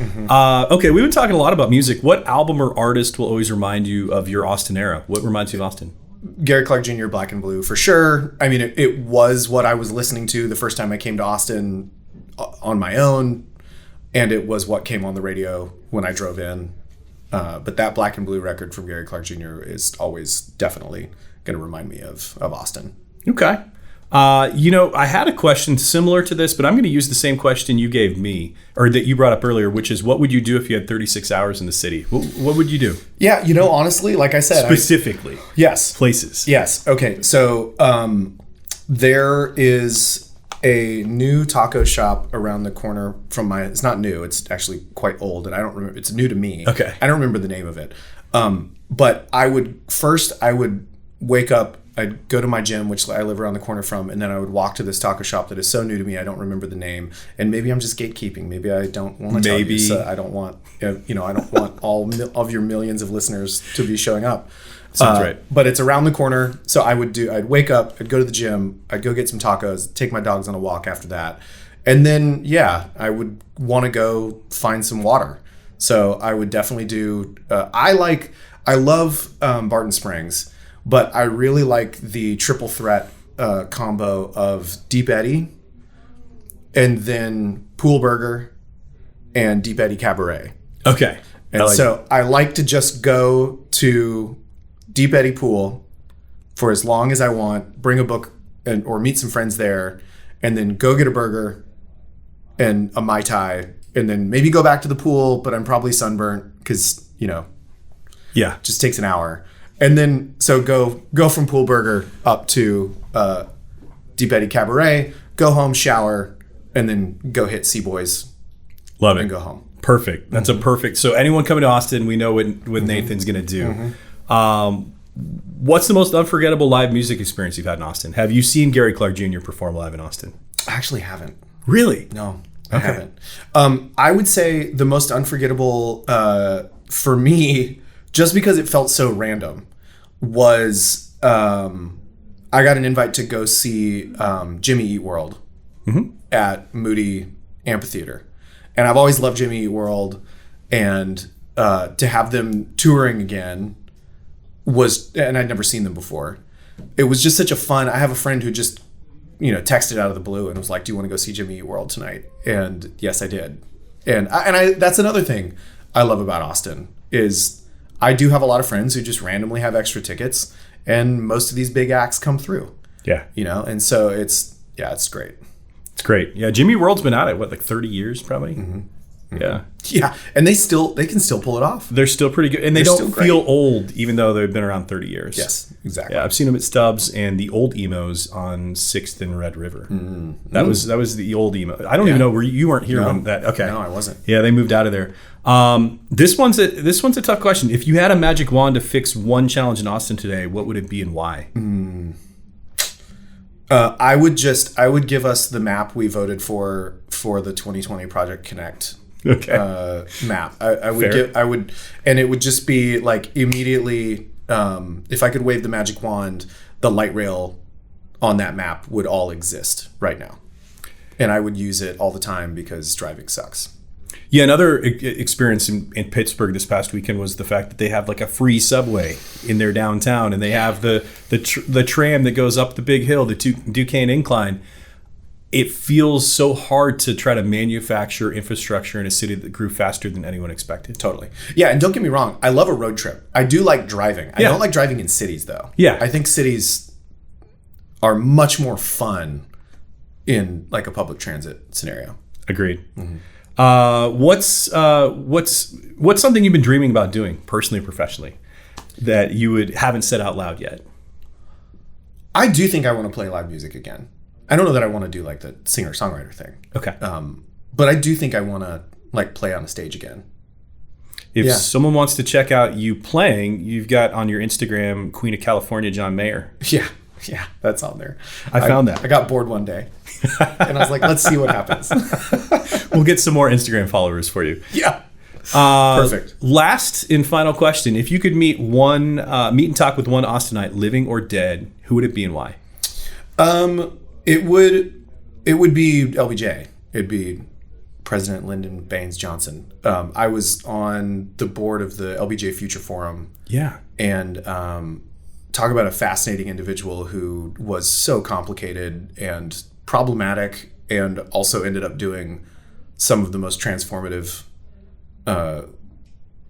Okay, we've been talking a lot about music. What album or artist will always remind you of your Austin era? What reminds you of Austin? Gary Clark Jr., Black and Blue, for sure. I mean, it was what I was listening to the first time I came to Austin on my own. And it was what came on the radio when I drove in. But that Black and Blue record from Gary Clark Jr. is always definitely going to remind me of Austin. Okay. I had a question similar to this, but I'm going to use the same question you gave me, or that you brought up earlier, which is, what would you do if you had 36 hours in the city? What would you do? Yeah, honestly, like I said, specifically, yes, places. Yes. Okay. So there is a new taco shop around the corner from it's not new. It's actually quite old, and I don't remember. It's new to me. Okay. I don't remember the name of it. But I would wake up. I'd go to my gym, which I live around the corner from, and then I would walk to this taco shop that is so new to me, I don't remember the name. And maybe I'm just gatekeeping. Maybe I don't want to tell you. So I don't want, I don't want all of your millions of listeners to be showing up. Sounds right. But it's around the corner. So I'd wake up, I'd go to the gym, I'd go get some tacos, take my dogs on a walk after that. And then, I would want to go find some water. So I would definitely do, I love Barton Springs. But I really like the triple threat combo of Deep Eddy and then Pool Burger and Deep Eddy Cabaret. Okay. And I like to just go to Deep Eddy Pool for as long as I want, bring a book or meet some friends there, and then go get a burger and a Mai Tai, and then maybe go back to the pool, but I'm probably sunburnt because, it just takes an hour. And then, so go from Pool Burger up to Deep Eddy Cabaret, go home, shower, and then go hit Seaboys. Love it. And go home. Perfect. That's a perfect. So anyone coming to Austin, we know what Nathan's going to do. What's the most unforgettable live music experience you've had in Austin? Have you seen Gary Clark Jr. perform live in Austin? I actually haven't. Really? No, I haven't. I would say the most unforgettable for me, just because it felt so random, was I got an invite to go see Jimmy Eat World at Moody Amphitheater. And I've always loved Jimmy Eat World. And to have them touring again and I'd never seen them before. It was just such a fun, I have a friend who just, texted out of the blue and was like, do you want to go see Jimmy Eat World tonight? And yes, I did. And I that's another thing I love about Austin is I do have a lot of friends who just randomly have extra tickets, and most of these big acts come through. Yeah. And so it's great. It's great. Yeah. Jimmy World's been at it, 30 years probably? Yeah. Yeah. And they can still pull it off. They're still pretty good. And they don't feel old, even though they've been around 30 years. Yes, exactly. Yeah. I've seen them at Stubbs and the old emos on 6th and Red River. That was the old emo. I don't even know, you weren't here when that. Okay. No, I wasn't. Yeah. They moved out of there. This one's a tough question. If you had a magic wand to fix one challenge in Austin today, what would it be and why? I would give us the map we voted for the 2020 Project Connect map. I would, and it would just be like immediately, if I could wave the magic wand, the light rail on that map would all exist right now. And I would use it all the time because driving sucks. Yeah, another experience in Pittsburgh this past weekend was the fact that they have a free subway in their downtown, and they have the tram that goes up the big hill, the Duquesne Incline. It feels so hard to try to manufacture infrastructure in a city that grew faster than anyone expected. Totally. Yeah, and don't get me wrong, I love a road trip. I do like driving. I don't like driving in cities, though. Yeah. I think cities are much more fun in a public transit scenario. Agreed. What's something you've been dreaming about doing personally or professionally that you haven't said out loud yet? I do think I want to play live music again. I don't know that I want to do the singer-songwriter thing. Okay. But I do think I want to play on a stage again. If someone wants to check out you playing, you've got on your Instagram Queen of California John Mayer. Yeah, that's on there. I found that. I got bored one day. And I was like, let's see what happens. We'll get some more Instagram followers for you. Yeah. Perfect. Last and final question. If you could meet and talk with one Austinite, living or dead, who would it be and why? It would be LBJ. It'd be President Lyndon Baines Johnson. I was on the board of the LBJ Future Forum. Yeah. And talk about a fascinating individual who was so complicated and problematic, and also ended up doing some of the most transformative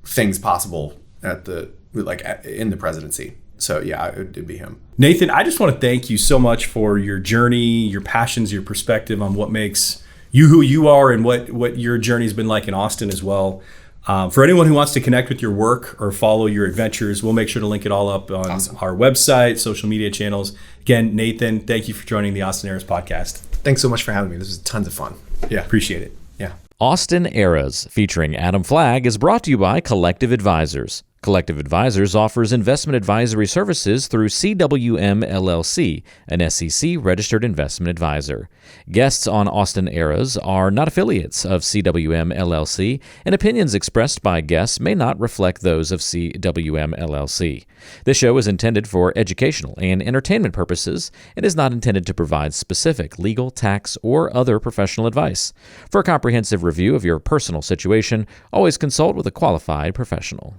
things possible at the in the presidency. So yeah, it'd be him. Nathan, I just want to thank you so much for your journey, your passions, your perspective on what makes you who you are and what your journey's been like in Austin as well. For anyone who wants to connect with your work or follow your adventures, we'll make sure to link it all up on our website, social media channels. Again, Nathan, thank you for joining the Austin Eras podcast. Thanks so much for having me. This was tons of fun. Yeah. Appreciate it. Yeah. Austin Eras, featuring Adam Flagg, is brought to you by Collective Advisors. Collective Advisors offers investment advisory services through CWM LLC, an SEC-registered investment advisor. Guests on Austin Eras are not affiliates of CWM LLC, and opinions expressed by guests may not reflect those of CWM LLC. This show is intended for educational and entertainment purposes and is not intended to provide specific legal, tax, or other professional advice. For a comprehensive review of your personal situation, always consult with a qualified professional.